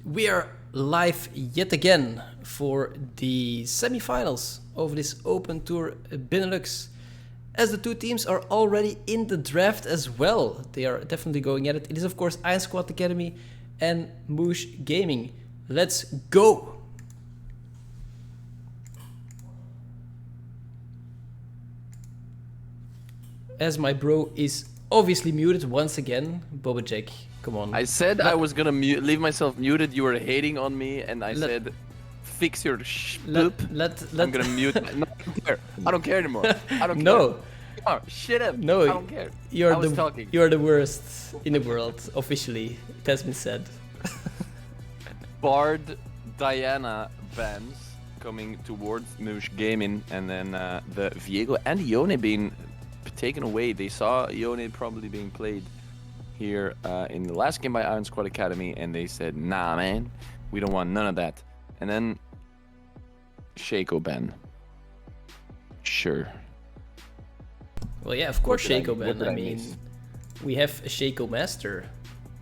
We are live yet again for the semi-finals of this Open Tour Benelux. As the two teams are already in the draft as well. They are definitely going at it. It is of course Iron Squad Academy and MOUCHE Gaming. Let's go! As my bro is obviously muted once again, Boba Jack, come on. I said I was gonna leave myself muted. You were hating on me, and I said, "Fix your shpoop." I'm gonna mute. No, I don't care. I don't care anymore. I don't care. No. Oh, shit him. No, I don't care. You're the worst in the world. Officially, it has been said. Bard Diana bans coming towards MOUCHE Gaming, and then the Viego and Yone being taken away. They saw Yone probably being played here in the last game by Iron Squad Academy, and they said, "Nah, man, we don't want none of that." And then Shaco ban. Sure. Well, yeah, of course, Shaco ban. I mean, we have a Shaco master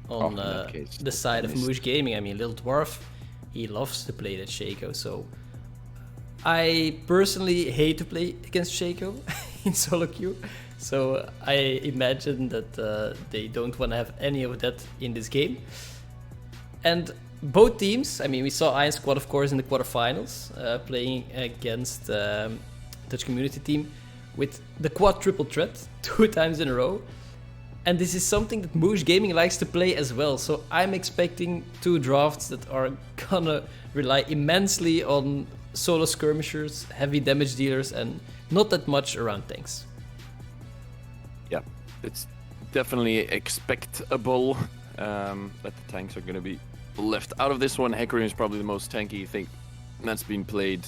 on the side of MOUCHE Gaming. I mean, Little Dwarf, he loves to play that Shaco. So I personally hate to play against Shaco in solo queue. So I imagine that they don't want to have any of that in this game. And both teams, I mean, we saw Iron Squad, of course, in the quarterfinals, playing against Dutch community team with the quad triple threat 2 times in a row. And this is something that MOUCHE Gaming likes to play as well. So I'm expecting 2 drafts that are gonna rely immensely on solo skirmishers, heavy damage dealers, and not that much around tanks. Yeah, it's definitely expectable that the tanks are going to be left out of this one. Hecarim is probably the most tanky thing that's been played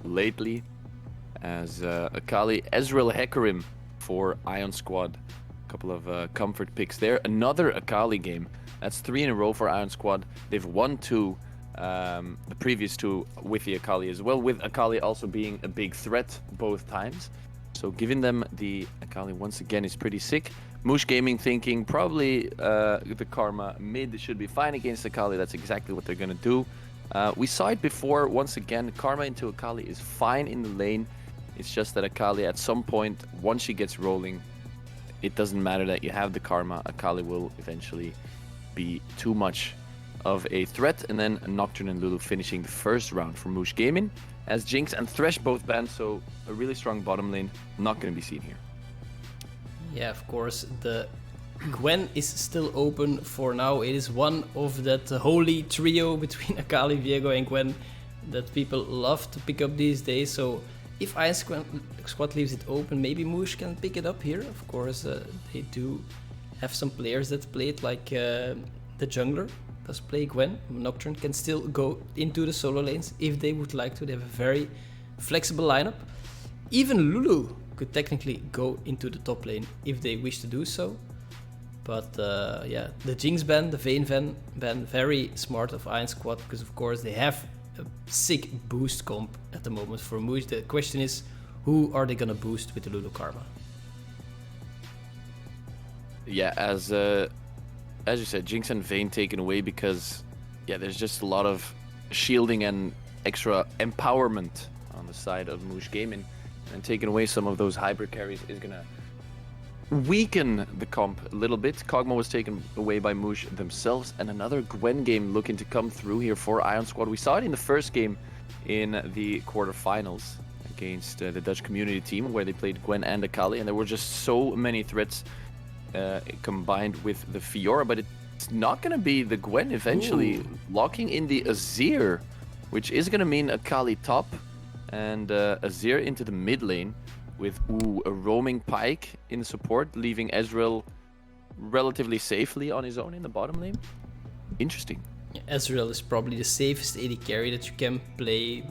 lately, as Akali, Ezreal, Hecarim for Iron Squad. A couple of comfort picks there. Another Akali game. That's 3 in a row for Iron Squad. They've won 2, the previous 2 with the Akali as well, with Akali also being a big threat both times. So giving them the Akali once again is pretty sick. MOUCHE Gaming thinking probably the Karma mid should be fine against Akali. That's exactly what they're going to do. We saw it before. Once again, Karma into Akali is fine in the lane. It's just that Akali at some point, once she gets rolling, it doesn't matter that you have the Karma. Akali will eventually be too much of a threat. And then Nocturne and Lulu finishing the first round for MOUCHE Gaming, as Jinx and Thresh both banned, so a really strong bottom lane, not going to be seen here. Yeah, of course, the Gwen is still open for now. It is one of that holy trio between Akali, Viego and Gwen that people love to pick up these days. So if Iron Squad leaves it open, maybe MOUCHE can pick it up here. Of course, they do have some players that play it, like the jungler does play Gwen. Nocturne can still go into the solo lanes if they would like to. They have a very flexible lineup. Even Lulu could technically go into the top lane if they wish to do so. But yeah, the Jinx ban, the Vayne ban, very smart of Iron Squad, because of course they have a sick boost comp at the moment for MOUCHE. The question is, who are they gonna boost with the Lulu Karma? Yeah, as you said, Jinx and Vayne taken away because, yeah, there's just a lot of shielding and extra empowerment on the side of MOUCHE Gaming, and taking away some of those hybrid carries is gonna weaken the comp a little bit. Kog'Maw was taken away by MOUCHE themselves, and another Gwen game looking to come through here for Iron Squad. We saw it in the first game in the quarterfinals against the Dutch community team, where they played Gwen and Akali, and there were just so many threats combined with the Fiora, but it's not going to be the Gwen eventually. Locking in the Azir, which is going to mean Akali top and Azir into the mid lane with a roaming Pike in the support, leaving Ezreal relatively safely on his own in the bottom lane. Interesting. Yeah, Ezreal is probably the safest AD carry that you can play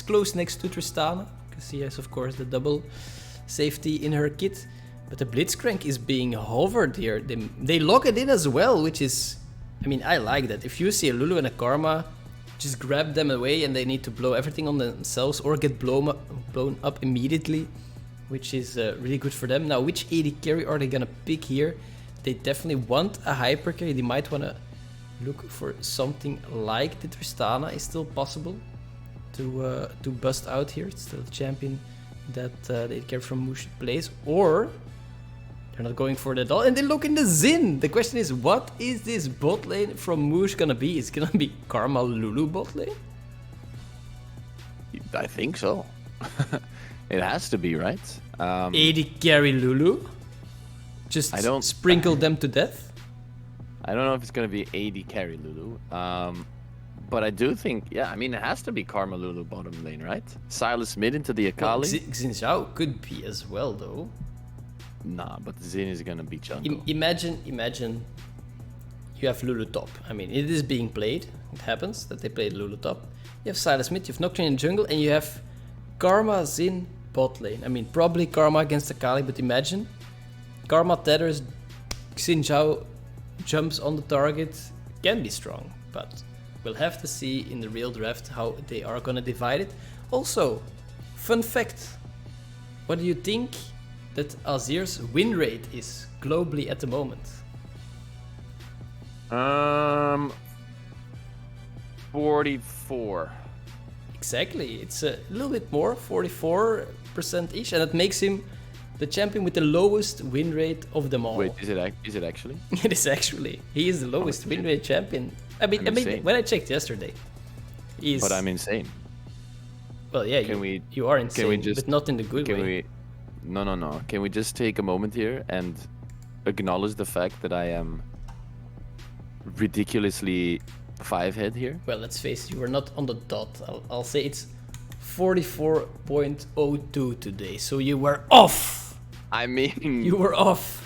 close next to Tristana, because he has of course the double safety in her kit. But the Blitzcrank is being hovered here. They lock it in as well, which is... I mean, I like that. If you see a Lulu and a Karma, just grab them away and they need to blow everything on themselves or get blown up immediately, which is really good for them. Now, which AD carry are they gonna pick here? They definitely want a hyper carry. They might want to look for something like the Tristana is still possible to bust out here. It's still the champion that they get from MOUCHE plays, or they're not going for that at all, and they look in the Xin. The question is, what is this bot lane from MOUCHE gonna be? Is it gonna be Karma Lulu bot lane? I think so. It has to be, right? 80 carry Lulu? Just sprinkle them to death? I don't know if it's going to be 80 carry Lulu. But I do think, yeah, I mean, it has to be Karma Lulu bottom lane, right? Silas mid into the Akali. Well, Xin Zhao could be as well, though. Nah, but Xin is going to be jungle. Imagine you have Lulu top. I mean, it is being played. It happens that they play Lulu top. You have Silas mid, you have Nocturne in jungle, and you have Karma Xin bot lane. I mean, probably Karma against Akali, but imagine Karma tethers, Xin Zhao jumps on the target. Can be strong, but we'll have to see in the real draft how they are gonna divide it. Also, fun fact, what do you think that Azir's win rate is globally at the moment? 44. Exactly, it's a little bit more, 44%-ish, and that makes him the champion with the lowest win rate of them all. Wait, is it actually? It is actually. He is the lowest win rate champion. I mean, when I checked yesterday, he's. But I'm insane. Well, yeah, you are insane, but not in the good way. No. Can we just take a moment here and acknowledge the fact that I am ridiculously 5-head here? Well, let's face it, you were not on the dot. I'll say it's 44.02 today, so you were off. I mean, you were off.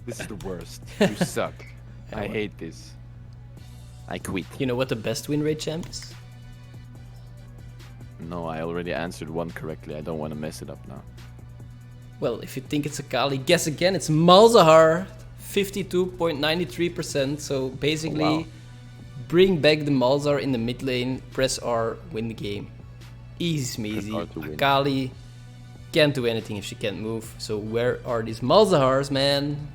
This is the worst. You suck. I hate this. I quit. You know what the best win rate champ is? No, I already answered one correctly. I don't want to mess it up now. Well, if you think it's Akali, guess again. It's Malzahar, 52.93%. So basically, bring back the Malzahar in the mid lane, press R, win the game. Easy smeezy. Akali can't do anything if she can't move. So where are these Malzahars, man?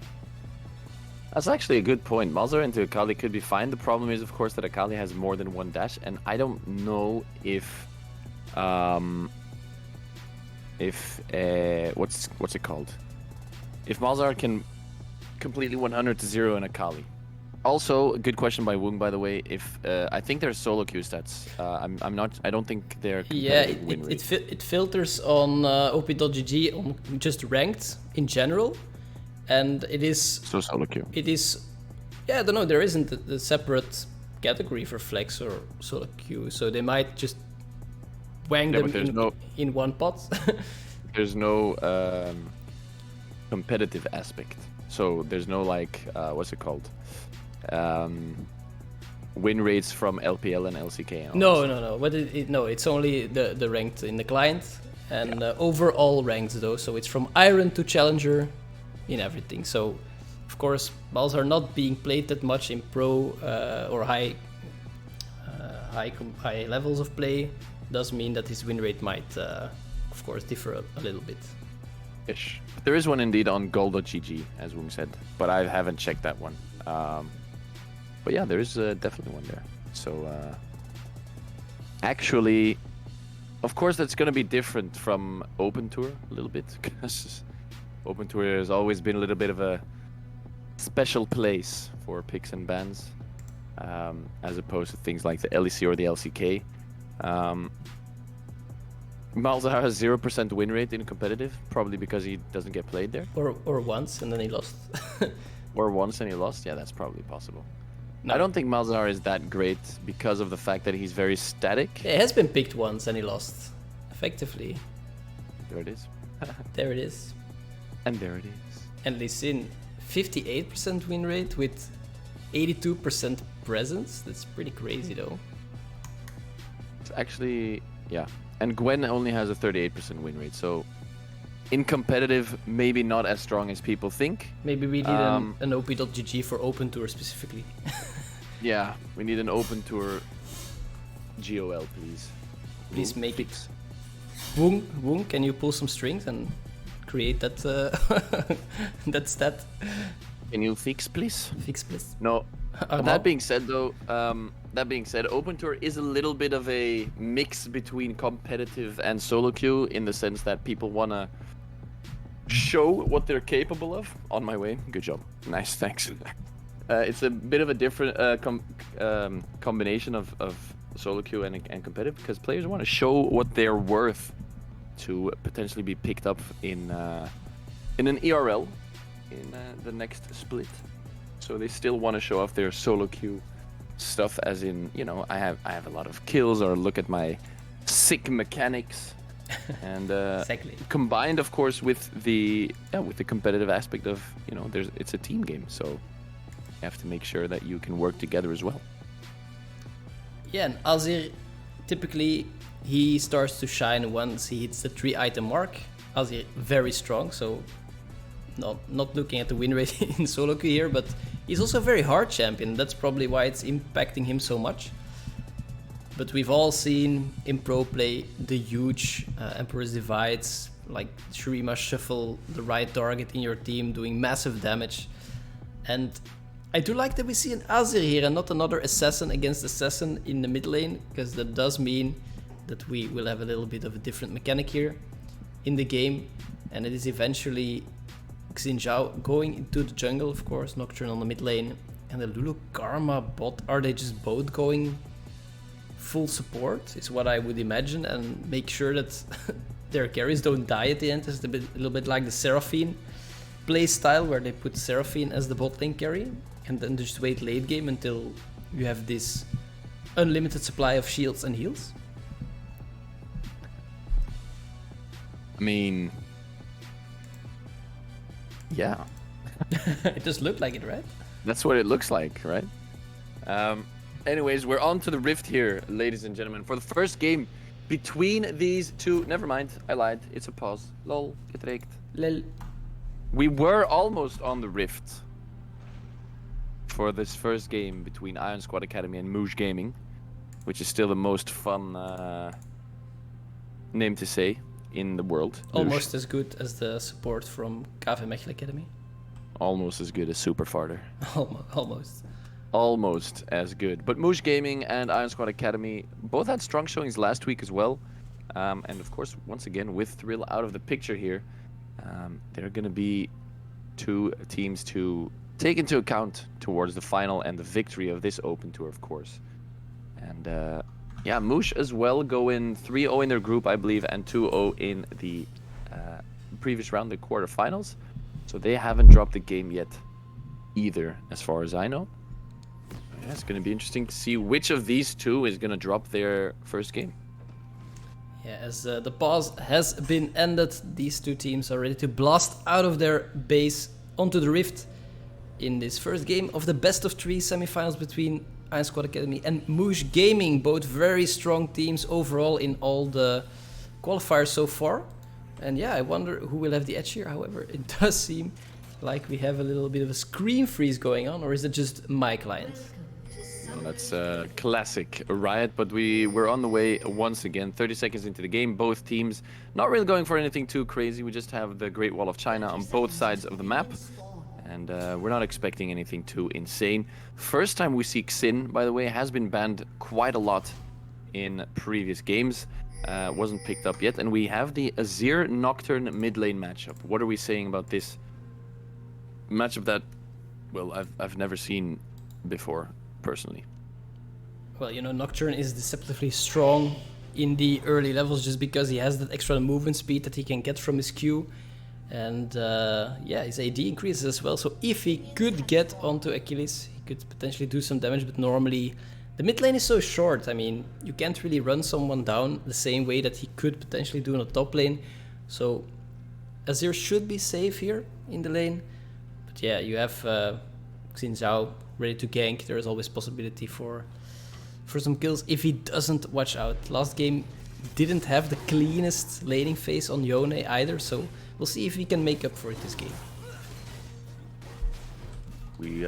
That's actually a good point. Malzahar into Akali could be fine. The problem is, of course, that Akali has more than one dash, and I don't know if what's it called? If Malzahar can completely 100 to 0 in Akali. Also, a good question by Woong, by the way. If I think there's solo queue stats. I'm not. I don't think they're. Yeah, it filters on op.gg on just ranked in general, and it is. So solo queue. It is. Yeah, I don't know. There isn't a separate category for flex or solo queue, so they might just wang them in one pot. There's no competitive aspect. So there's no like what's it called? Win rates from LPL and LCK. And no. But it's only the ranked in the client and overall ranked though. So it's from Iron to Challenger in everything. So of course balls are not being played that much in pro or high levels of play. Does mean that his win rate might, of course, differ a little bit. Ish. There is one indeed on goal.gg, as Woong said, but I haven't checked that one. But yeah, there is definitely one there. So actually, of course, that's going to be different from Open Tour a little bit, because Open Tour has always been a little bit of a special place for picks and bans, as opposed to things like the LEC or the LCK. Malzahar has 0% win rate in competitive, probably because he doesn't get played there. Or once and then he lost. Or once and he lost, yeah, that's probably possible. No. I don't think Malzahar is that great because of the fact that he's very static. Yeah, he has been picked once and he lost, effectively. There it is. There it is. And there it is. And Lee Sin, 58% win rate with 82% presence. That's pretty crazy though. It's actually, yeah. And Gwen only has a 38% win rate, so in competitive, maybe not as strong as people think. Maybe we need an op.gg for Open Tour specifically. Yeah, we need an Open Tour GOL, please. Please make it. Woong, can you pull some strings and create that that stat? Can you fix, please? Fix, please. No, That being said, though, Open Tour is a little bit of a mix between competitive and solo queue in the sense that people want to show what they're capable of. On my way. Good job. Nice, thanks. It's a bit of a different combination of solo queue and competitive, because players want to show what they're worth to potentially be picked up in an ERL in the next split. So they still want to show off their solo queue stuff, as in, you know, I have a lot of kills, or look at my sick mechanics, and exactly. Combined, of course, with the competitive aspect of, you know, it's a team game, so you have to make sure that you can work together as well. Yeah, and Azir, typically he starts to shine once he hits the 3-item mark. Azir very strong, so not looking at the win rate in solo queue here, but he's also a very hard champion. That's probably why it's impacting him so much. But we've all seen in pro play the huge Emperor's Divides, like Shurima shuffle the right target in your team, doing massive damage. And I do like that we see an Azir here and not another Assassin against Assassin in the mid lane, because that does mean that we will have a little bit of a different mechanic here in the game. And it is eventually Xin Zhao going into the jungle, of course, Nocturne on the mid lane, and the Lulu Karma bot. Are they just both going full support, is what I would imagine, and make sure that their carries don't die at the end? It's a little bit like the Seraphine play style, where they put Seraphine as the bot lane carry, and then just wait late game until you have this unlimited supply of shields and heals. I mean, yeah. It just looked like it, right? That's what it looks like, right? Anyways, we're on to the Rift here, ladies and gentlemen. For the first game between these two... Never mind, I lied. It's a pause. Lol, getrekt. Lel. We were almost on the Rift for this first game between Iron Squad Academy and MOUCHE Gaming, which is still the most fun name to say in the world. Almost as good as the support from KV Mechelen Academy. Almost as good as Super Farter. Almost. Almost as good. But MOUCHE Gaming and Iron Squad Academy both had strong showings last week as well. And of course, once again, with Thrill out of the picture here, they're going to be two teams to take into account towards the final and the victory of this Open Tour, of course. And yeah, MOUCHE as well go in 3-0 in their group, I believe, and 2-0 in the previous round, the quarterfinals. So they haven't dropped the game yet either, as far as I know. Yeah, it's going to be interesting to see which of these two is going to drop their first game. Yeah, as the pause has been ended, these two teams are ready to blast out of their base onto the Rift in this first game of the best of 3 semifinals between Iron Squad Academy and MOUCHE Gaming. Both very strong teams overall in all the qualifiers so far. And yeah, I wonder who will have the edge here. However, it does seem like we have a little bit of a screen freeze going on, or is it just my client? Well, that's a classic Riot, but we're on the way once again. 30 seconds into the game, both teams not really going for anything too crazy. We just have the Great Wall of China on both sides of the map, and we're not expecting anything too insane. First time we see Xin, by the way, has been banned quite a lot in previous games. Wasn't picked up yet, and we have the Azir Nocturne mid lane matchup. What are we saying about this matchup that, well, I've never seen before personally? Well, you know, Nocturne is deceptively strong in the early levels just because he has that extra movement speed that he can get from his Q, and yeah, his AD increases as well. So if he could get onto Achilles, he could potentially do some damage, but normally the mid lane is so short. I mean, you can't really run someone down the same way that he could potentially do in the top lane. So Azir should be safe here in the lane. But yeah, you have Xin Zhao ready to gank. There is always possibility for some kills if he doesn't watch out. Last game didn't have the cleanest laning phase on Yone either, so we'll see if he can make up for it this game. We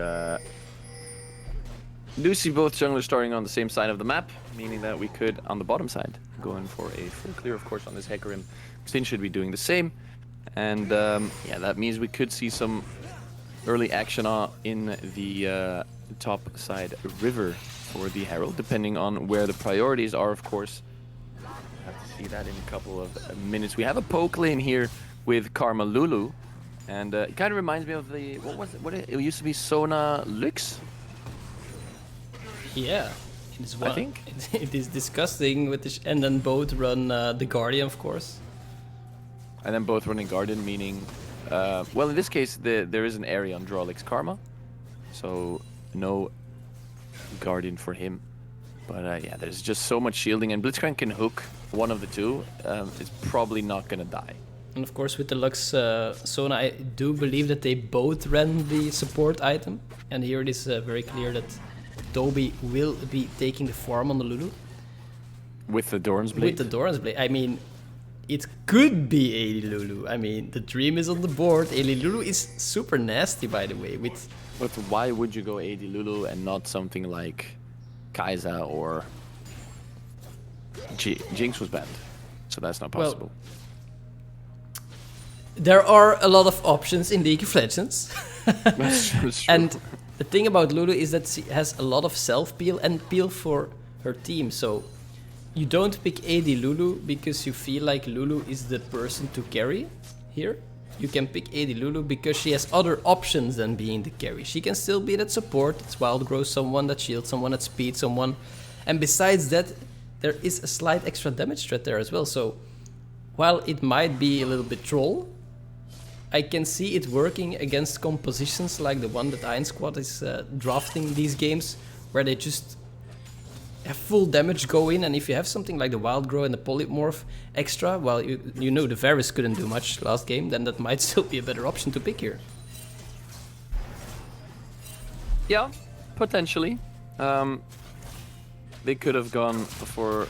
do see both junglers starting on the same side of the map, meaning that we could, on the bottom side, go in for a full clear, of course, on this Hecarim. Xin should be doing the same, and yeah, that means we could see some early action in the top side river for the Herald, depending on where the priorities are, of course. We'll have to see that in a couple of minutes. We have a poke lane here with Karma Lulu, and it kind of reminds me of the, what was it? It used to be Sona Lux? Yeah. I think it is disgusting with this, and then both run the Guardian, of course. And then both running Guardian, meaning, well, in this case, there is an area on Drawlix Karma, so no Guardian for him. But yeah, there's just so much shielding, and Blitzcrank can hook one of the two. It's probably not gonna die. And of course, with the Lux Sona, I do believe that they both ran the support item, and here it is very clear that Toby will be taking the farm on the Lulu. With the Doran's Blade? With the Doran's Blade. I mean, it could be AD Lulu. I mean, the dream is on the board. AD Lulu is super nasty, by the way. But why would you go AD Lulu and not something like Kai'Sa or Jinx was banned? So that's not possible. Well, there are a lot of options in League of Legends. That's true. And the thing about Lulu is that she has a lot of self-peel and peel for her team. So you don't pick AD Lulu because you feel like Lulu is the person to carry here. You can pick AD Lulu because she has other options than being the carry. She can still be that support, that's wild growth, someone that shields, someone that speeds, someone. And besides that, there is a slight extra damage threat there as well. So while it might be a little bit troll, I can see it working against compositions like the one that Iron Squad is drafting these games, where they just have full damage go in, and if you have something like the Wild Grow and the Polymorph extra, well, you know the Varus couldn't do much last game, then that might still be a better option to pick here. Yeah, potentially. They could have gone for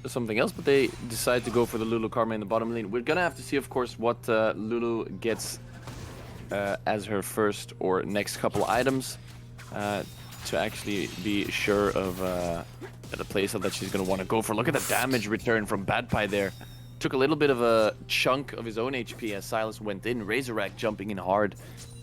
something else, but they decided to go for the Lulu Karma in the bottom lane. We're gonna have to see, of course, what Lulu gets as her first or next couple items to actually be sure of the playstyle that she's gonna want to go for. Look at the damage return from Bad Pie there. Took a little bit of a chunk of his own HP as Silas went in. Razorback jumping in hard.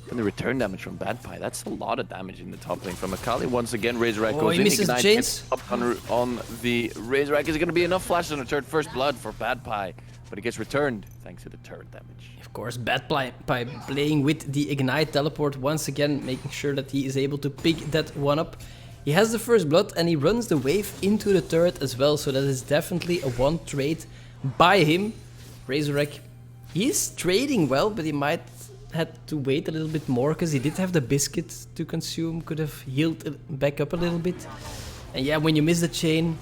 And the return damage from Bad Pie, that's a lot of damage in the top lane from Akali. Once again, Razorback goes in. Misses Ignite James. gets up on the Razorback. Is it going to be enough flashes on a third first blood for Bad Pie? But it gets returned thanks to the turret damage. Of course, Bad Pie playing with the Ignite teleport once again, making sure that he is able to pick that one up. He has the first blood and he runs the wave into the turret as well, so that is definitely a one trade by him. Razorback, he's trading well, but he might had to wait a little bit more because he did have the biscuit to consume, could have healed back up a little bit. And yeah, when you miss the chain,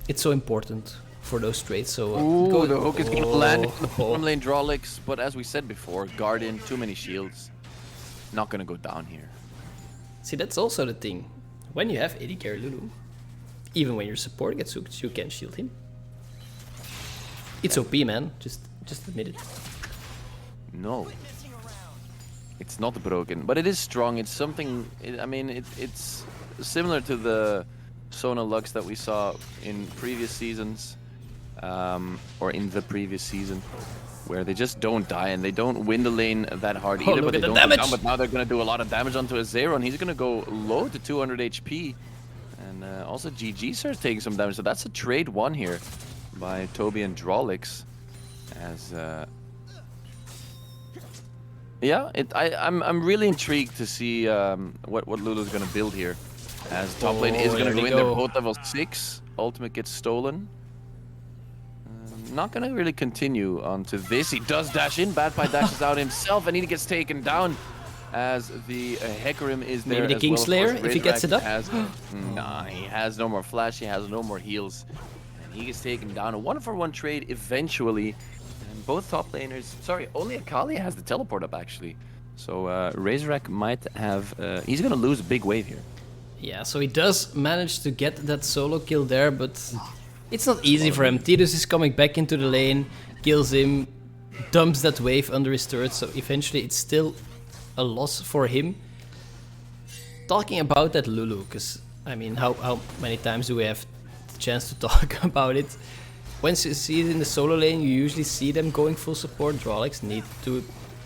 it's so important for those trades. So the hook is going to land in the bottom lane Drawlix, but as we said before, Guardian, too many shields, not going to go down here. See, that's also the thing. When you have AD carry Lulu, even when your support gets hooked, you can shield him. It's OP, man. Just admit it. No. It's not broken, but it is strong. It's something, I mean, it's similar to the Sona Lux that we saw in previous seasons, or in the previous season, where they just don't die and they don't win the lane that hard either, but they don't go down, but now they're going to do a lot of damage onto a Zero, and he's going to go low to 200 HP. And also GG starts taking some damage, so that's a trade one here by Toby and Drawlix, as... yeah, I'm really intrigued to see what Lulu's gonna build here, as top lane is gonna go in. They're both level 6. Ultimate gets stolen. Not gonna really continue onto this. He does dash in. Bad Pie dashes out himself, and he gets taken down as the Hecarim is there. Maybe the Kingslayer if he gets it up. Nah, he has no more flash. He has no more heals, and he gets taken down. A 1-for-1 trade eventually. Both top laners, sorry, only Akali has the teleport up actually. So Razorback might have, he's gonna lose a big wave here. Yeah, so he does manage to get that solo kill there, but it's not easy for him. Tidus is coming back into the lane, kills him, dumps that wave under his turret, so eventually it's still a loss for him. Talking about that Lulu, because I mean, how many times do we have the chance to talk about it? Once you see it in the solo lane, you usually see them going full support. Drawlix need to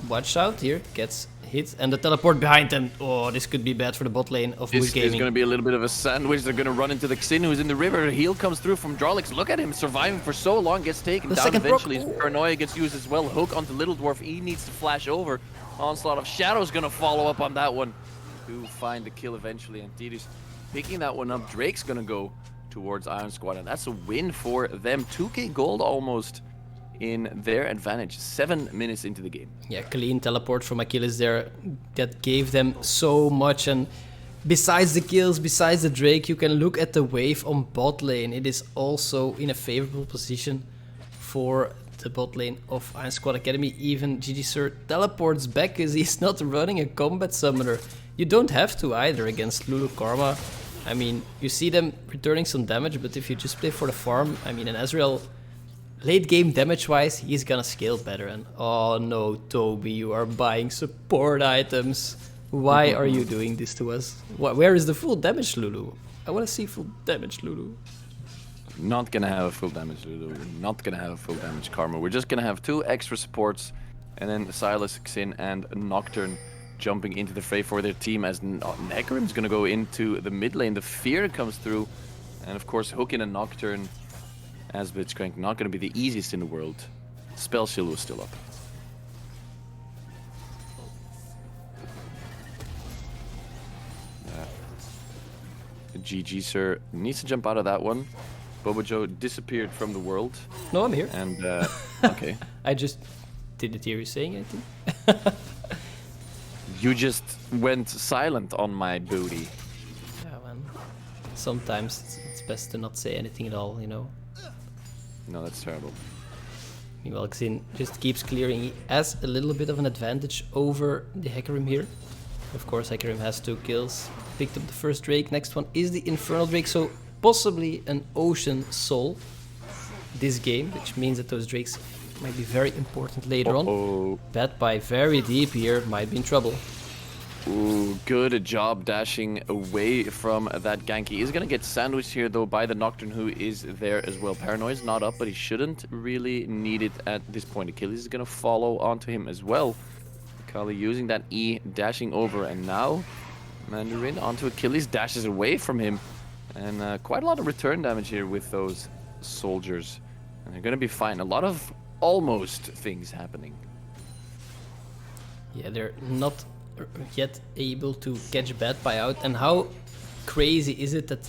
watch out here. Gets hit, and the teleport behind them. Oh, this could be bad for the bot lane of MOUCHE Gaming. It's going to be a little bit of a sandwich. They're going to run into the Xin, who's in the river. Heal comes through from Drolix. Look at him surviving for so long, gets taken down eventually. His paranoia gets used as well. Hook onto Little Dwarf. He needs to flash over. Onslaught of Shadow's going to follow up on that one to find the kill eventually. And Tidus picking that one up. Drake's going to go towards Iron Squad, and that's a win for them. 2k gold almost in their advantage, 7 minutes into the game. Yeah, clean teleport from Achilles there that gave them so much. And besides the kills, besides the Drake, you can look at the wave on bot lane. It is also in a favorable position for the bot lane of Iron Squad Academy. Even GG Sir teleports back because he's not running a combat summoner. You don't have to either against Lulu Karma. I mean, you see them returning some damage, but if you just play for the farm, I mean, an Ezreal late game damage wise, he's gonna scale better. And oh no, Toby, you are buying support items. Why are you doing this to us? Where is the full damage, Lulu? I wanna see full damage, Lulu. Not gonna have a full damage, Lulu. We're not gonna have a full damage Karma. We're just gonna have 2 extra supports, and then Silas, Xin, and Nocturne jumping into the fray for their team, as Hecarim's gonna go into the mid lane. The fear comes through, and of course Hook in a Nocturne as Blitzcrank, not gonna be the easiest in the world. Spell Shield was still up. GG Sir needs to jump out of that one. Bobojo disappeared from the world. No, I'm here. And okay. I just didn't hear you saying anything. You just went silent on my booty. Yeah, man. Sometimes it's best to not say anything at all, you know. No, that's terrible. Meanwhile, Xin just keeps clearing. He has a little bit of an advantage over the Hecarim here. Of course, Hecarim has 2 kills. Picked up the first Drake. Next one is the Infernal Drake, so possibly an Ocean Soul this game, which means that those Drakes might be very important later on. Bad by very deep here, might be in trouble. Ooh, good job dashing away from that gank. He is going to get sandwiched here though by the Nocturne, who is there as well. Paranoia's not up, but he shouldn't really need it at this point. Achilles is going to follow onto him as well. Kali using that E, dashing over, and now Mandarin onto Achilles, dashes away from him. And quite a lot of return damage here with those soldiers. And they're going to be fine. A lot of almost things happening. Yeah, they're not yet able to catch Bad Pie out. And how crazy is it that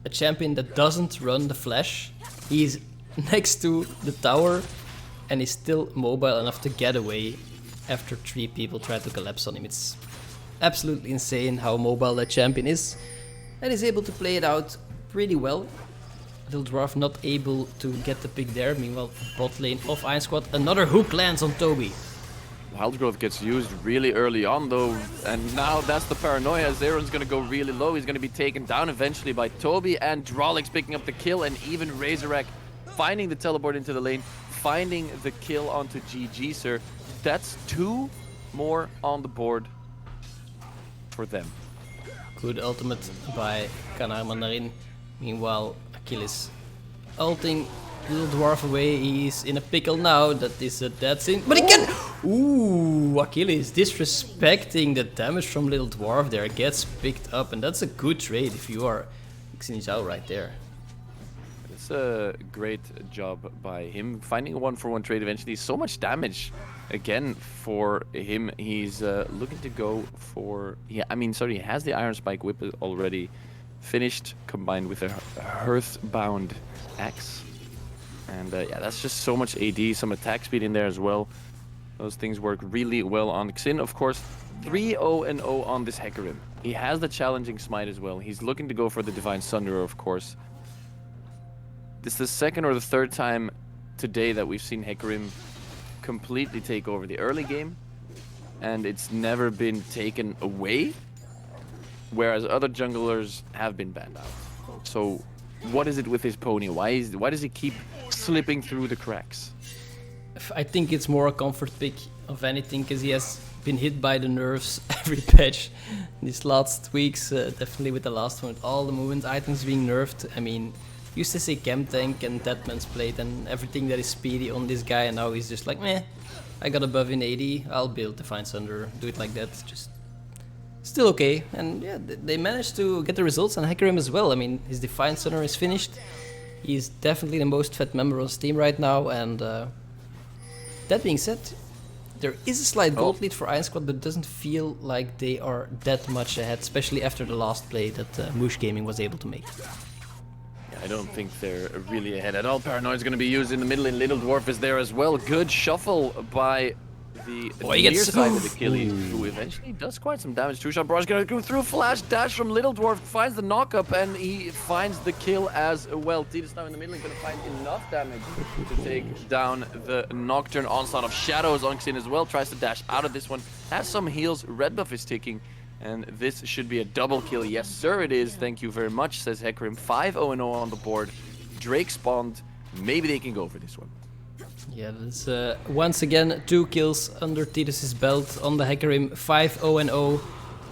a champion that doesn't run the flash, he's next to the tower and is still mobile enough to get away after 3 people try to collapse on him. It's absolutely insane how mobile that champion is, and is able to play it out pretty well. Little Dwarf not able to get the pick there. Meanwhile, bot lane of Iron Squad, another hook lands on Toby. Wild Growth gets used really early on though, and now that's the paranoia. Zeron's gonna go really low. He's gonna be taken down eventually by Toby, and Drolix picking up the kill, and even Razorback finding the teleport into the lane, finding the kill onto GG Sir. That's 2 more on the board for them. Good ultimate by Kanar Mandarin. Meanwhile, Achilles ulting Little Dwarf away. He's in a pickle now. That is a dead thing. But he can... Ooh, Achilles disrespecting the damage from Little Dwarf there. Gets picked up, and that's a good trade if you are Xin Zhao right there. It's a great job by him. Finding a 1-for-1 trade eventually. So much damage again for him. He's looking to go for... Yeah, I mean, sorry, he has the Iron Spike Whip already finished, combined with a Hearthbound Axe. And yeah, that's just so much AD, some attack speed in there as well. Those things work really well on Xin. Of course, 3-0-0 on this Hecarim. He has the challenging smite as well. He's looking to go for the Divine Sunderer, of course. This is the 2nd or the 3rd time today that we've seen Hecarim completely take over the early game, and it's never been taken away, whereas other junglers have been banned out. So what is it with his pony? Why does he keep slipping through the cracks? I think it's more a comfort pick of anything, because he has been hit by the nerfs every patch these last weeks, definitely with the last one, with all the movement items being nerfed. I mean, used to say Chem Tank and Deadman's Plate and everything that is speedy on this guy, and now he's just like, meh, I got above in 80. I'll build Defiant Thunder, do it like that. Just still okay. And yeah, they managed to get the results on Hecarim as well. I mean, his Defiant Thunder is finished. He's definitely the most fed member on Steam right now. And that being said, there is a slight gold lead for Iron Squad, but it doesn't feel like they are that much ahead, especially after the last play that MOUCHE Gaming was able to make. I don't think they're really ahead at all. Paranoid's going to be used in the middle, and Little Dwarf is there as well. Good shuffle by the near side of Achilles, who eventually does quite some damage. Two-shot barrage going to go through, flash dash from Little Dwarf, finds the knock-up, and he finds the kill as well. Tidus now in the middle is going to find enough damage to take down the Nocturne onslaught of Shadows. On Xin as well, tries to dash out of this one, has some heals, red buff is ticking, and this should be a double kill. Yes, sir, it is. Thank you very much, says Hecarim. 5-0-0 on the board. Drake spawned. Maybe they can go for this one. Yeah, that's once again 2 kills under Tidus' belt on the Hecarim. 5-0-0.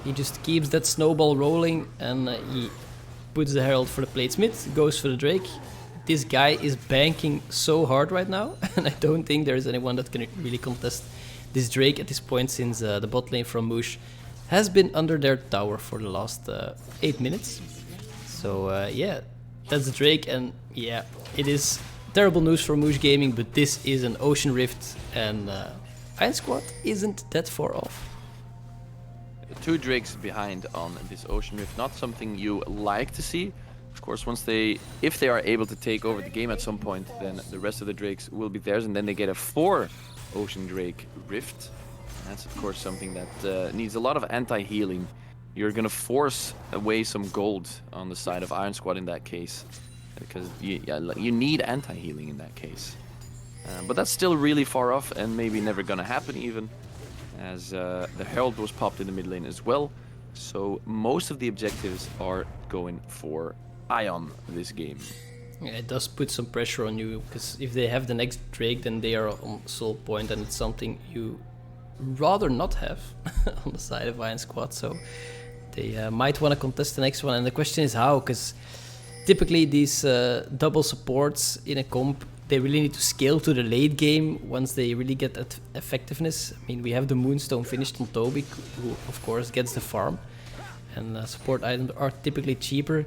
He just keeps that snowball rolling, and he puts the Herald for the Platesmith, goes for the Drake. This guy is banking so hard right now, and I don't think there is anyone that can really contest this Drake at this point, since the bot lane from MOUCHE has been under their tower for the last 8 minutes. So yeah, that's the Drake, and yeah, it is terrible news for MOUCHE Gaming, but this is an Ocean Rift, and Iron Squad isn't that far off. 2 Drakes behind on this Ocean Rift, not something you like to see. Of course, if they are able to take over the game at some point, then the rest of the Drakes will be theirs, and then they get a 4 Ocean Drake Rift. That's of course something that needs a lot of anti-healing. You're gonna force away some gold on the side of Iron Squad in that case, because you need anti-healing in that case. But that's still really far off, and maybe never gonna happen even, as the Herald was popped in the mid lane as well. So most of the objectives are going for Ion this game. Yeah, it does put some pressure on you, because if they have the next Drake, then they are on soul point, and it's something you rather not have on the side of Iron Squad. So they might want to contest the next one, and the question is how, because typically these double supports in a comp, they really need to scale to the late game once they really get that effectiveness. I mean, we have the Moonstone finished on Toby, who of course gets the farm, and support items are typically cheaper.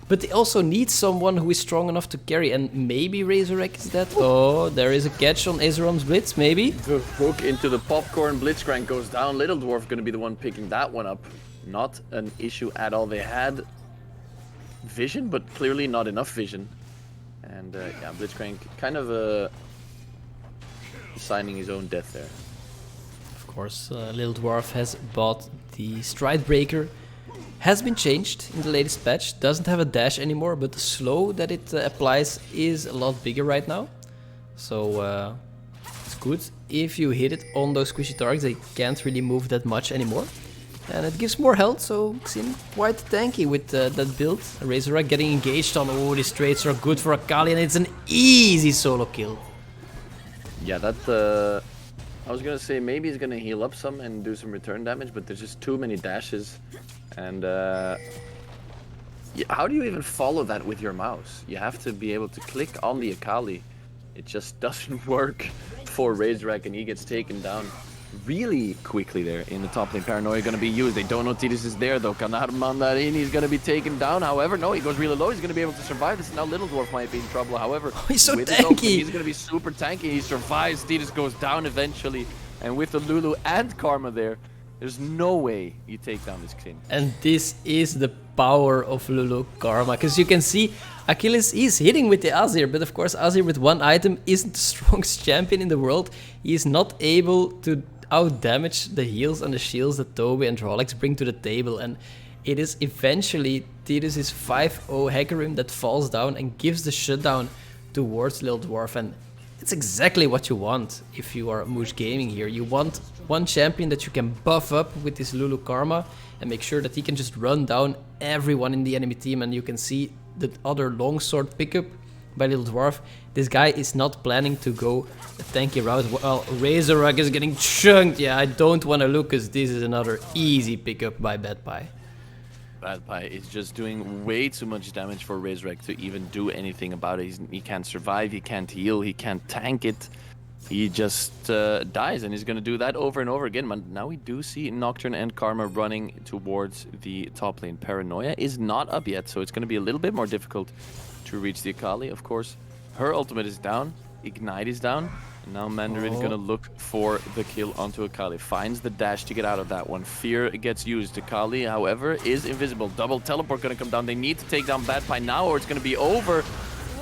But they also need someone who is strong enough to carry, and maybe Razorek is that. Oh, there is a catch on Azeron's Blitz, maybe. The hook into the popcorn, Blitzcrank goes down. Little Dwarf going to be the one picking that one up. Not an issue at all. They had vision, but clearly not enough vision. And yeah, Blitzcrank kind of signing his own death there. Of course, Little Dwarf has bought the Stride Breaker. Has been changed in the latest patch, doesn't have a dash anymore, but the slow that it applies is a lot bigger right now. So it's good. If you hit it on those squishy targets, they can't really move that much anymore. And it gives more health, so it seems quite tanky with that build. Razorek getting engaged on, oh, these traits are good for Akali, and it's an easy solo kill. Yeah, that I was gonna say maybe he's gonna heal up some and do some return damage, but there's just too many dashes. And yeah, how do you even follow that with your mouse? You have to be able to click on the Akali. It just doesn't work for Razorek, and he gets taken down really quickly there in the top lane. Paranoia going to be used. They don't know Tidus is there though. Mandarin, he's going to be taken down. However, no, he goes really low. He's going to be able to survive this. Now Little Dwarf might be in trouble. However, he's so with tanky. He's going to be super tanky. He survives. Tidus goes down eventually. And with the Lulu and Karma there, there's no way you take down this Xin. And this is the power of Lulu Karma, because you can see Achilles is hitting with the Azir, but of course Azir with one item isn't the strongest champion in the world. He is not able to out-damage the heals and the shields that Toby and Rolex bring to the table, and it is eventually Tidus' 5-0 Hecarim that falls down and gives the shutdown towards Little Dwarf, and it's exactly what you want if you are MOUCHE Gaming here. You want one champion that you can buff up with this Lulu Karma and make sure that he can just run down everyone in the enemy team, and you can see the other longsword pickup by Little Dwarf. This guy is not planning to go a tanky route. Well, Razorek is getting chunked. Yeah, I don't want to look, because this is another easy pickup by Bad Pie. Bad Pie is just doing way too much damage for Razorek to even do anything about it. He can't survive, he can't heal, he can't tank it. he just dies, and he's going to do that over and over again. But now we do see Nocturne and Karma running towards the top lane. Paranoia is not up yet, so it's going to be a little bit more difficult to reach the Akali. Of course, her ultimate is down, Ignite is down, and now Mandarin going to look for the kill onto Akali. Finds the dash to get out of that one. Fear gets used. Akali, however, is invisible. Double teleport going to come down. They need to take down Bad Pie now, or it's going to be over.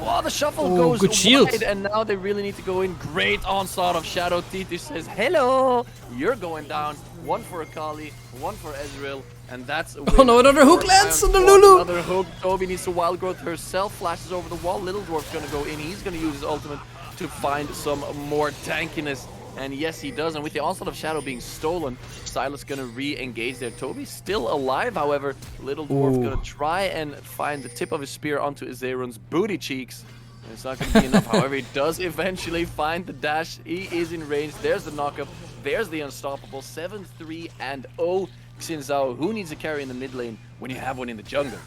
Wow, the shuffle goes good shield. wide, and now they really need to go in. Great onslaught of Shadow. Titi says, hello, you're going down. One for Akali, one for Ezreal, and that's a win. Oh no, another hook lands on the Lulu. Another hook. Toby needs to wild growth herself, flashes over the wall. Little Dwarf's gonna go in. He's gonna use his ultimate to find some more tankiness. And yes, he does. And with the onslaught of Shadow being stolen, Silas gonna re-engage there. Toby's still alive, however. Little Dwarf gonna try and find the tip of his spear onto Azeron's booty cheeks. And it's not gonna be enough. However, he does eventually find the dash. He is in range. There's the knockup. There's the unstoppable. 7-3 and 0. Xin Zhao, who needs a carry in the mid lane when you have one in the jungle?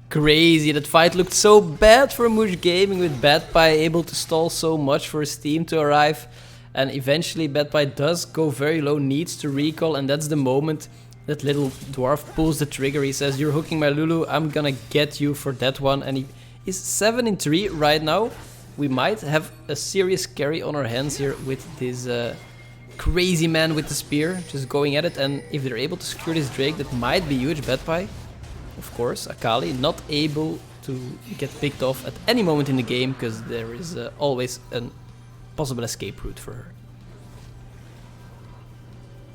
Crazy, that fight looked so bad for MOUCHE Gaming, with Bad Pie able to stall so much for his team to arrive. And eventually Bad Pie does go very low, needs to recall, and that's the moment that Little Dwarf pulls the trigger. He says, you're hooking my Lulu, I'm gonna get you for that one. And he is 7-3 right now. We might have a serious carry on our hands here with this crazy man with the spear, just going at it. And if they're able to secure this Drake, that might be huge. Bad Pie, of course, Akali not able to get picked off at any moment in the game, because there is always a possible escape route for her.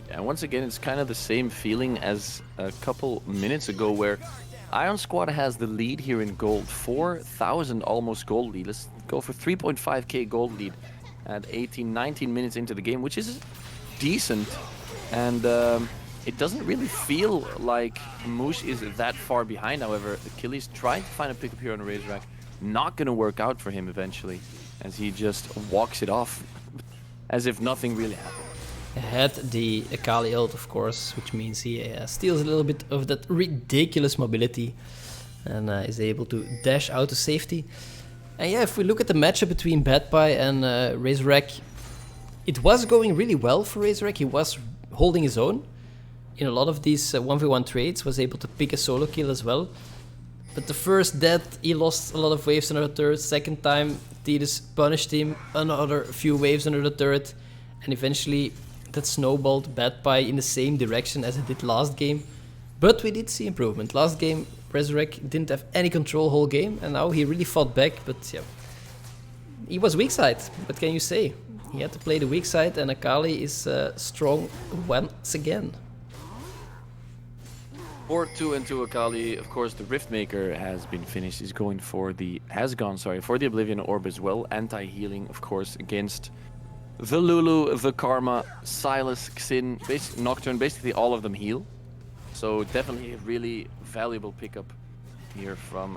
Yeah, once again, it's kind of the same feeling as a couple minutes ago, where Iron Squad has the lead here in gold. 4,000 almost gold lead. Let's go for 3.5k gold lead at 18-19 minutes into the game, which is decent. And it doesn't really feel like MOUCHE is that far behind. However, Achilles trying to find a pickup here on Razorback. Not going to work out for him eventually, as he just walks it off as if nothing really happened. Had the Akali ult, of course, which means he steals a little bit of that ridiculous mobility and is able to dash out to safety. And yeah, if we look at the matchup between Bad Pie and Razorback, it was going really well for Razorback. He was holding his own in a lot of these 1v1 trades, was able to pick a solo kill as well. But the first death, he lost a lot of waves under the turret. Second time, Tidus punished him, another few waves under the turret. And eventually, that snowballed Bad Pie in the same direction as it did last game. But we did see improvement. Last game, Resurrect didn't have any control whole game, and now he really fought back. But yeah, he was weak side. What can you say? He had to play the weak side, and Akali is strong once again. 4-2 into Akali. Of course, the Riftmaker has been finished. He's going for the for the Oblivion Orb as well. Anti-healing, of course, against the Lulu, the Karma, Silas, Xin, Nocturne. Basically, all of them heal. So definitely a really valuable pickup here from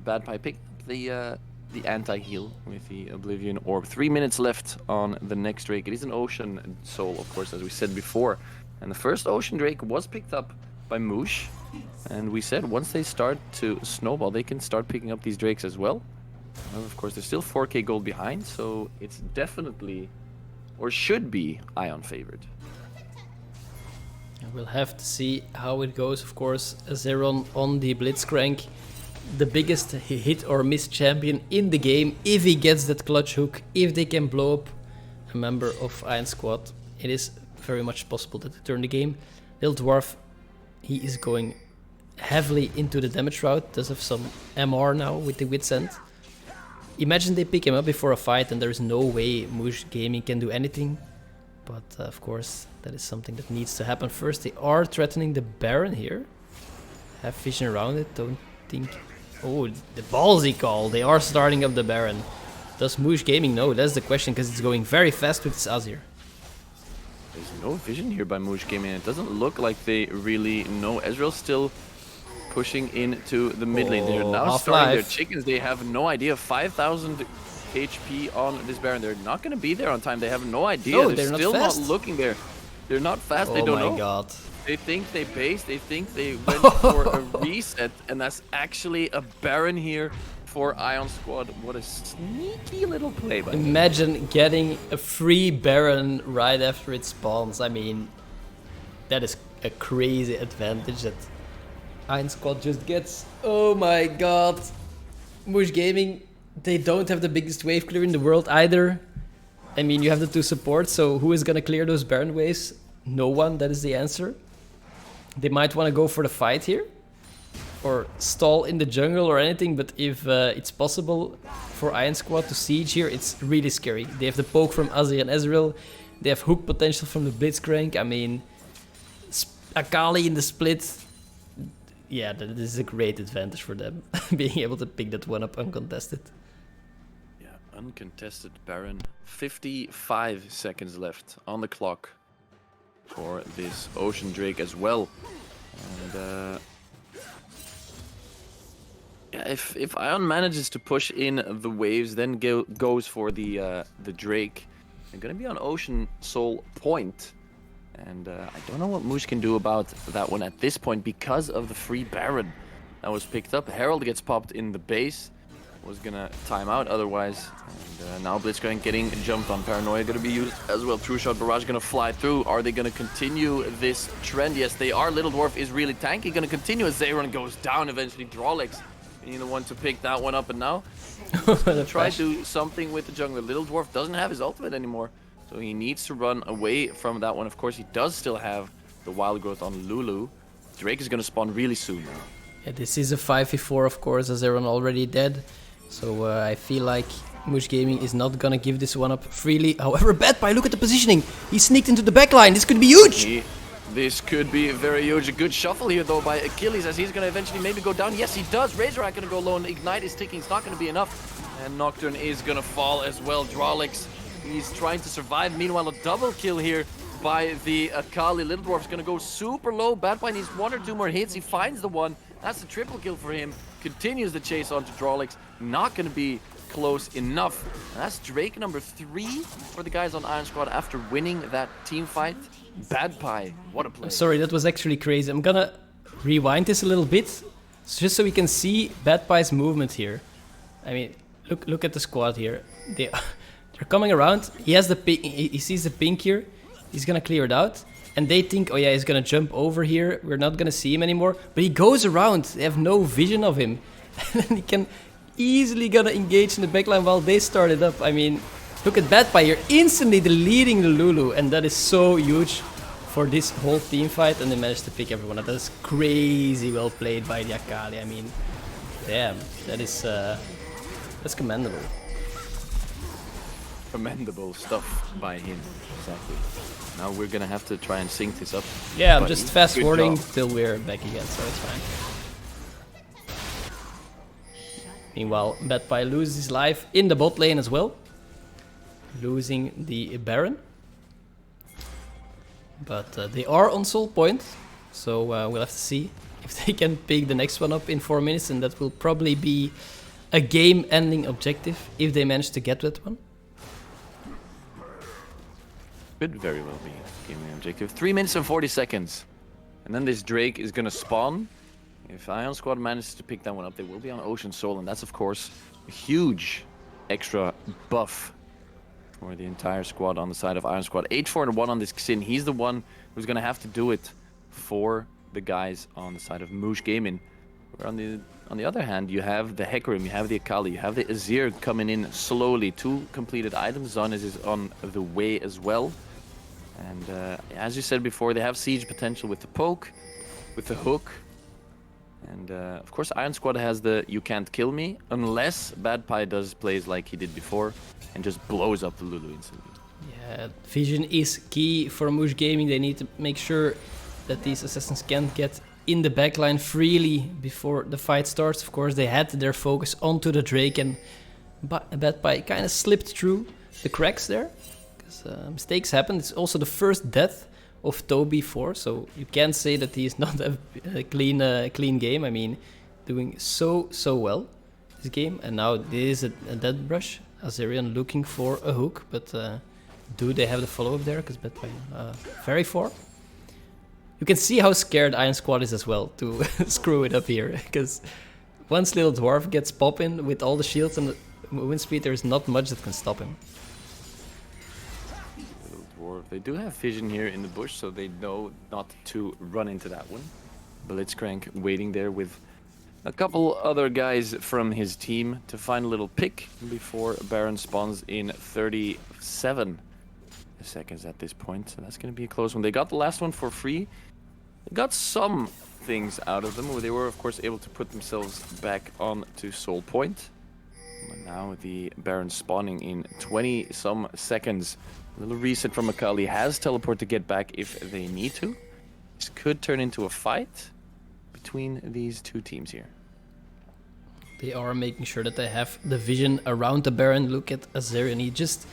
Bad Pie. Pick the anti-heal with the Oblivion Orb. 3 minutes left on the next Drake. It is an Ocean Soul, of course, as we said before. And the first Ocean Drake was picked up by MOUCHE. And we said once they start to snowball, they can start picking up these Drakes as well. Well, of course, they're still 4k gold behind, so it's definitely, or should be, Ion favored. We'll have to see how it goes. Of course, Zeron on the Blitzcrank, the biggest hit or miss champion in the game. If he gets that clutch hook, if they can blow up a member of Iron Squad, it is very much possible that they turn the game. Little Dwarf, he is going heavily into the damage route. Does have some MR now with the Wit's End. Imagine they pick him up before a fight and there is no way MOUCHE Gaming can do anything. But of course, that is something that needs to happen first. They are threatening the Baron here. Have vision around it, don't think... Oh, the ballsy call. They are starting up the Baron. Does MOUCHE Gaming know? That's the question, because it's going very fast with its Azir. There's no vision here by MOUCHE Gaming. It doesn't look like they really know. Ezreal's still pushing into the mid lane. They're now starting their chickens. They have no idea. 5,000 HP on this Baron. They're not going to be there on time. They have no idea. No, they're still not looking there. They're not fast. They don't know. Oh my god. They think they based. They think they went for a reset. And that's actually a Baron here for Ion Squad. What a sneaky little play by him. Imagine getting a free Baron right after it spawns. I mean, that is a crazy advantage that Ion Squad just gets. Oh my god. MOUCHE Gaming, they don't have the biggest wave clear in the world either. I mean, you have the 2 supports, so who is gonna clear those Baron waves? No one, that is the answer. They might want to go for the fight here, or stall in the jungle or anything, but if it's possible for Ion Squad to siege here, it's really scary. They have the poke from Azir and Ezreal, they have hook potential from the Blitzcrank. I mean, Akali in the split, yeah, that is a great advantage for them, being able to pick that one up uncontested. Yeah, uncontested Baron. 55 seconds left on the clock for this Ocean Drake as well. And yeah, if Ion manages to push in the waves, then goes for the Drake, they're gonna be on Ocean Soul Point. And I don't know what MOUCHE can do about that one at this point because of the free Baron that was picked up. Herald gets popped in the base, was gonna time out otherwise. And now Blitzcrank getting jumped on. Paranoia gonna be used as well. True Shot Barrage gonna fly through. Are they gonna continue this trend? Yes, they are. Little Dwarf is really tanky. Gonna continue as Zayron goes down eventually. Drawlex being the one to pick that one up. And now try to do something with the jungler. Little Dwarf doesn't have his ultimate anymore, so he needs to run away from that one. Of course, he does still have the wild growth on Lulu. Drake is going to spawn really soon now. Yeah, this is a 5v4, of course, as everyone already dead. So I feel like MOUCHE Gaming is not going to give this one up freely. However, BadPie, look at the positioning. He sneaked into the backline. This could be huge. This could be very huge. A good shuffle here, though, by Achilles, as he's going to eventually maybe go down. Yes, he does. Razorback going to go low, and Ignite is ticking. It's not going to be enough. And Nocturne is going to fall as well. Drawlex, he's trying to survive. Meanwhile, a double kill here by the Akali. Little Dwarf's going to go super low. BadPie needs 1 or 2 more hits. He finds the one. That's the triple kill for him. Continues the chase onto Drawlex. Not going to be close enough. And that's Drake number 3 for the guys on Iron Squad after winning that team fight. BadPie, what a play. Sorry, that was actually crazy. I'm gonna rewind this a little bit, just so we can see BadPie's movement here. I mean, look at the squad here. They're coming around. He has the pink. He sees the pink here. He's gonna clear it out, and they think, oh yeah, he's gonna jump over here. We're not gonna see him anymore. But he goes around. They have no vision of him, and he can easily gonna engage in the backline while they start it up. I mean, look at BadPie here, instantly deleting the Lulu, and that is so huge for this whole team fight, and they managed to pick everyone up. That is crazy well played by the Akali. I mean, damn, that is that's commendable. Commendable stuff by him, exactly. Now we're gonna have to try and sync this up. Yeah, I'm just fast forwarding till we're back again, so it's fine. Meanwhile, BadPie loses his life in the bot lane as well, losing the Baron. But they are on Soul Point, so we'll have to see if they can pick the next one up in 4 minutes, and that will probably be a game-ending objective if they manage to get that one. Could very well be a game-ending objective. 3 minutes and 40 seconds, and then this Drake is gonna spawn. If Ion Squad manages to pick that one up, they will be on Ocean Soul, and that's of course a huge extra buff for the entire squad on the side of Iron Squad. 8-4-1 on this Xin. He's the one who's going to have to do it for the guys on the side of MOUCHE Gaming. Where on the other hand, you have the Hecarim, you have the Akali, you have the Azir coming in slowly. 2 completed items. Zon is on the way as well. And as you said before, they have siege potential with the poke, with the hook. And of course, Iron Squad has the you can't kill me, unless BadPie does plays like he did before and just blows up the Lulu instantly. Yeah, vision is key for MOUCHE Gaming. They need to make sure that these assassins can't get in the backline freely before the fight starts. Of course, they had their focus onto the Drake, and BadPie kind of slipped through the cracks there, because mistakes happen. It's also the first death of Toby 4, so you can't say that he is not a clean game. I mean, doing so well this game, and now this is a dead brush. Azerion looking for a hook, but do they have the follow-up there? Because BadPie very far. You can see how scared Iron Squad is as well to screw it up here, because once Little Dwarf gets popping with all the shields and the movement speed, there's not much that can stop him. Little Dwarf. They do have vision here in the bush, so they know not to run into that one. Blitzcrank waiting there with a couple other guys from his team to find a little pick before Baron spawns in 37 seconds at this point. So that's going to be a close one. They got the last one for free. They got some things out of them. They were, of course, able to put themselves back on to Soul Point. But now the Baron spawning in 20-some seconds. A little reset from Akali. Has teleport to get back if they need to. This could turn into a fight between these two teams here. They are making sure that they have the vision around the Baron. Look at Azerion. He just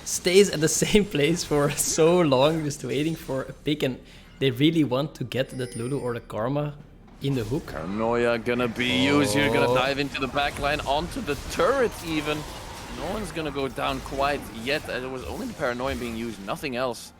stays at the same place for so long, just waiting for a pick. And they really want to get that Lulu or the Karma in the hook. Paranoia gonna be used here. Gonna dive into the backline, onto the turret even. No one's gonna go down quite yet. It was only the Paranoia being used, nothing else.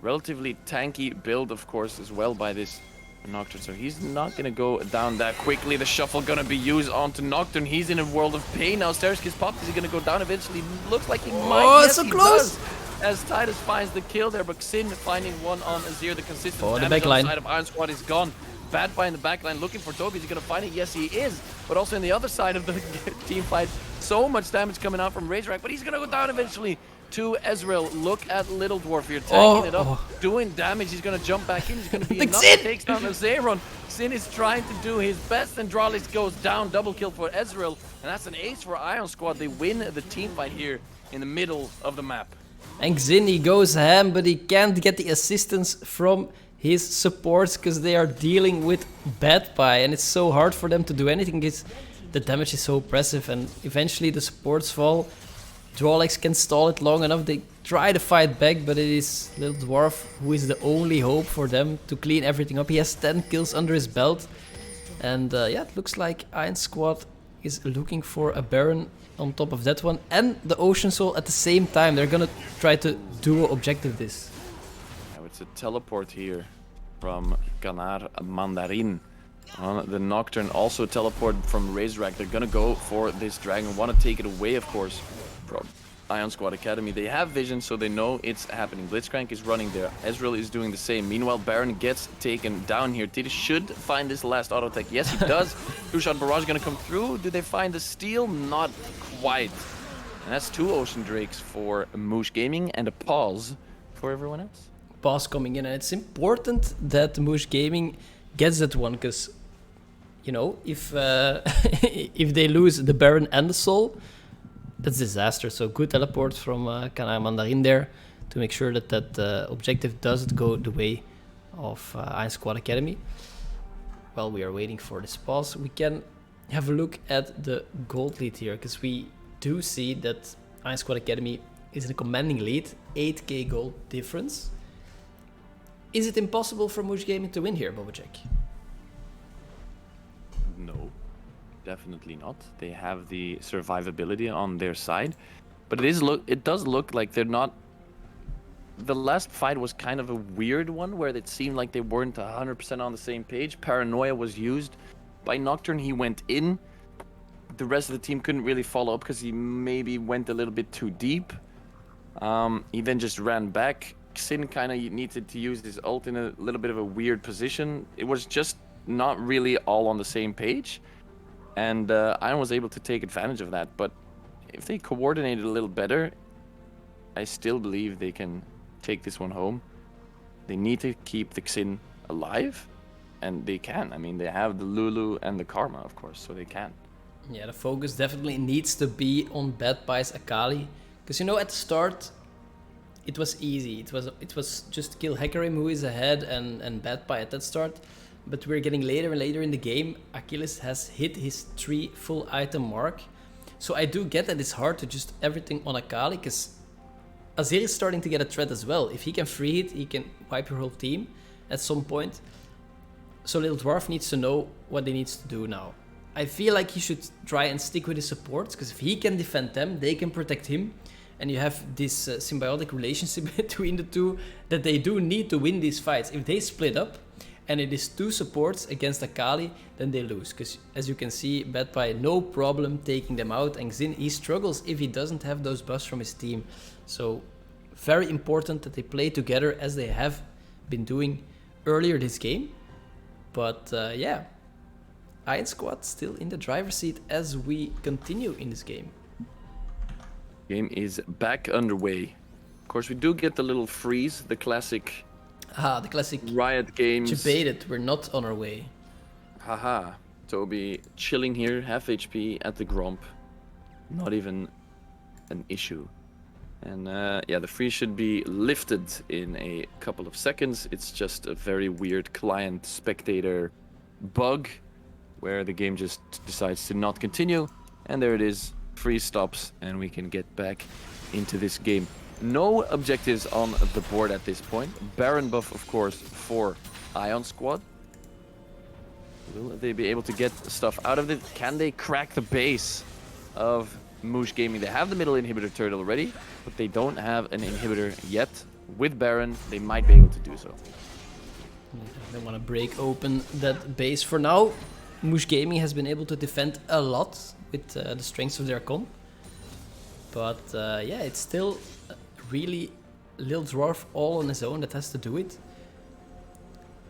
Relatively tanky build, of course, as well by this Nocturne, so he's not gonna go down that quickly. The shuffle gonna be used onto Nocturne. He's in a world of pain now. Stairs gets popped. Is he gonna go down eventually? Looks like he might. Oh, yes, so he close! Does. As Titus finds the kill there, but Xin finding one on Azir. The consistent the damage back on line. the side of Iron Squad is gone. Bad Buy in the backline looking for Toby. Is he gonna find it? Yes, he is. But also on the other side of the team fight, so much damage coming out from Razorback, but he's gonna go down eventually. To Ezreal, look at Little Dwarf here, tanking it up, doing damage. He's gonna jump back in. He's gonna be enough. Takes down Azeron. Xin is trying to do his best, and Drawlix goes down. Double kill for Ezreal, and that's an ace for Iron Squad. They win the team fight here in the middle of the map. And Xin, he goes ham, but he can't get the assistance from his supports because they are dealing with Bad Pie, and it's so hard for them to do anything because the damage is so oppressive, and eventually the supports fall. Drawlex can stall it long enough. They try to fight back, but it is Little Dwarf who is the only hope for them to clean everything up. He has 10 kills under his belt. And yeah, it looks like Iron Squad is looking for a Baron on top of that one. And the Ocean Soul at the same time. They're gonna try to duo objective this. Now it's a teleport here from Canar Mandarin. The Nocturne also teleport from Razorback. They're gonna go for this dragon. Want to take it away, of course, from Iron Squad Academy. They have vision, so they know it's happening. Blitzcrank is running there. Ezreal is doing the same. Meanwhile, Baron gets taken down here. Tidus should find this last auto attack. Yes, he does. Two-shot barrage gonna come through. Do they find the steal? Not quite. And that's 2 Ocean Drakes for MOUCHE Gaming and a pause for everyone else. Pause coming in, and it's important that MOUCHE Gaming gets that one, because, you know, if if they lose the Baron and the Soul, that's disaster. So good teleport from Canar Mandarin there to make sure that that objective doesn't go the way of Iron Squad Academy. While we are waiting for this pause, we can have a look at the gold lead here, because we do see that Iron Squad Academy is in a commanding lead, 8k gold difference. Is it impossible for MOUCHE Gaming to win here, Bobacek? No, definitely not. They have the survivability on their side, but it does look like they're not. The last fight was kind of a weird one where it seemed like they weren't 100% on the same page. Paranoia was used by Nocturne. He went in. The rest of the team couldn't really follow up because he maybe went a little bit too deep. He then just ran back. Xin kind of needed to use his ult in a little bit of a weird position. It was just not really all on the same page. And Iron was able to take advantage of that. But if they coordinated a little better, I still believe they can take this one home. They need to keep the Xin alive. And they can. I mean, they have the Lulu and the Karma, of course, so they can. Yeah, the focus definitely needs to be on Bad Pie's Akali. Because, you know, at the start, it was easy. It was just kill Hecarim, who is ahead, and Bad Pie at that start. But we're getting later and later in the game. Achilles has hit his 3 full item mark. So I do get that it's hard to just everything on Akali, because Azir is starting to get a threat as well. If he can free it, he can wipe your whole team at some point. So Little Dwarf needs to know what he needs to do now. I feel like he should try and stick with his supports, because if he can defend them, they can protect him. And you have this symbiotic relationship between the two that they do need to win these fights. If they split up and it is 2 supports against Akali, then they lose. Because as you can see, Badpie no problem taking them out, and Xin, he struggles if he doesn't have those buffs from his team. So very important that they play together as they have been doing earlier this game. But yeah, Iron Squad still in the driver's seat as we continue in this game. Game is back underway. Of course, we do get the little freeze, the classic Riot games. Debated, we're not on our way. Haha. Toby chilling here, half HP at the Gromp. Not even an issue. And yeah, the freeze should be lifted in a couple of seconds. It's just a very weird client-spectator bug where the game just decides to not continue. And there it is. Freeze stops and we can get back into this game. No objectives on the board at this point. Baron buff, of course, for Ion Squad. Will they be able to get stuff out of it? Can they crack the base of MOUCHE Gaming? They have the middle inhibitor turret already, but they don't have an inhibitor yet. With Baron, they might be able to do so. They want to break open that base for now. MOUCHE Gaming has been able to defend a lot with the strengths of their con. But yeah, it's still really Little Dwarf all on his own that has to do it.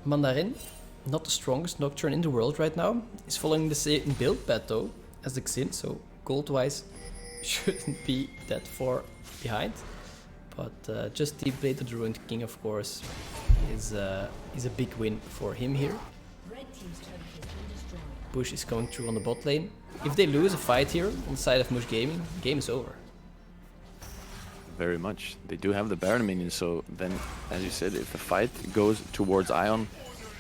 Mandarin, not the strongest Nocturne in the world right now. He's following the same build path though as the Xin, so gold-wise shouldn't be that far behind. But just deep blade to the Ruined King, of course, is a big win for him here. Bush is coming through on the bot lane. If they lose a fight here on the side of MOUCHE Gaming, game is over. Very much. They do have the Baron minions, so then, as you said, if the fight goes towards Ion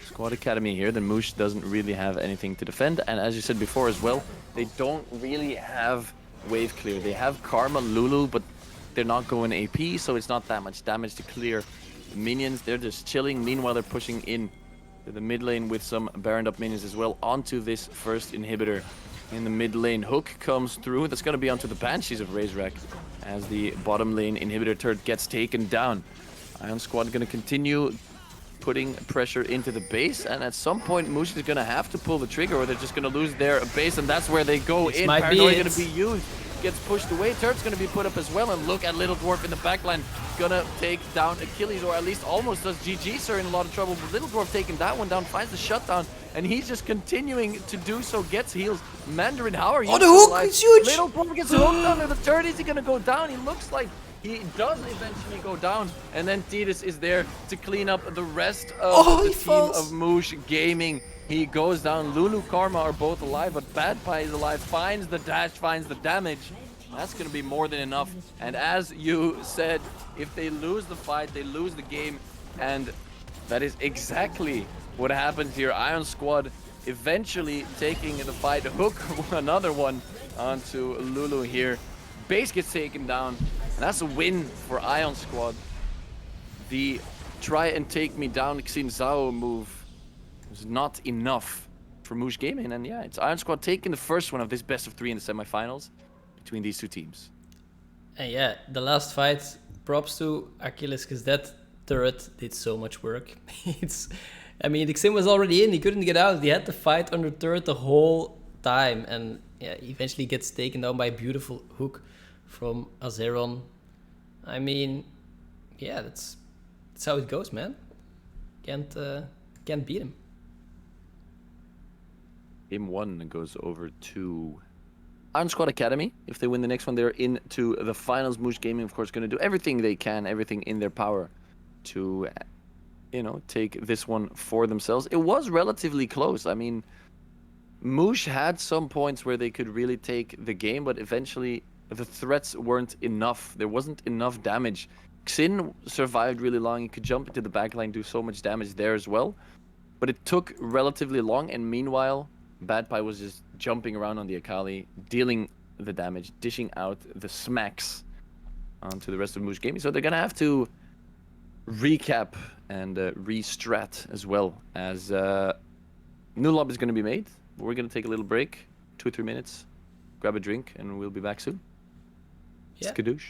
Squad Academy here, then MOUCHE doesn't really have anything to defend. And as you said before as well, they don't really have wave clear. They have Karma, Lulu, but they're not going AP, so it's not that much damage to clear the minions. They're just chilling. Meanwhile, they're pushing in to the mid lane with some Baroned up minions as well onto this first inhibitor. In the mid lane, Hook comes through. That's going to be onto the Banshees of Razorback as the bottom lane inhibitor turret gets taken down. Ion Squad going to continue putting pressure into the base, and at some point MOUCHE is going to have to pull the trigger or they're just going to lose their base, and that's where they go in. Paranoia going to be used. Gets pushed away. Turret's going to be put up as well, and look at Little Dwarf in the backline. Gonna take down Achilles, or at least almost does. GG's are in a lot of trouble, but Little Dwarf taking that one down, finds the shutdown, and he's just continuing to do so, gets heals. Mandarin, how are you? Oh, the hook! It's huge! Little Dwarf gets hooked under the turret. Is he gonna go down? He looks like he does eventually go down, and then Tidus is there to clean up the rest of the team of MOUCHE Gaming. He goes down. Lulu, Karma are both alive, but Badpie is alive. Finds the dash, finds the damage. That's going to be more than enough. And as you said, if they lose the fight, they lose the game. And that is exactly what happens here. Ion Squad eventually taking the fight. Hook, another one onto Lulu here. Base gets taken down. And that's a win for Ion Squad. The try and take me down Xin Zhao move was not enough for MOUCHE Gaming. And yeah, it's Ion Squad taking the first one of this best of 3 in the semifinals between these two teams. And yeah, the last fight, props to Achilles, because that turret did so much work. I mean, the Xin was already in, he couldn't get out. He had to fight under turret the whole time, and yeah, he eventually gets taken down by a beautiful hook from Azeron. I mean, yeah, that's how it goes, man. Can't beat him. Game 1 goes over to Ion Squad Academy. If they win the next one, they're into the finals. MOUCHE Gaming, of course, going to do everything they can, everything in their power to, you know, take this one for themselves. It was relatively close. I mean, MOUCHE had some points where they could really take the game, but eventually the threats weren't enough. There wasn't enough damage. Xin survived really long. He could jump into the backline, do so much damage there as well. But it took relatively long, and meanwhile, Badpie was just jumping around on the Akali, dealing the damage, dishing out the smacks onto the rest of MOUCHE Gaming. So they're going to have to recap and re-strat as well, as new lob is going to be made. We're going to take a little break, 2 or 3 minutes, grab a drink, and we'll be back soon. Yeah. Skadoosh.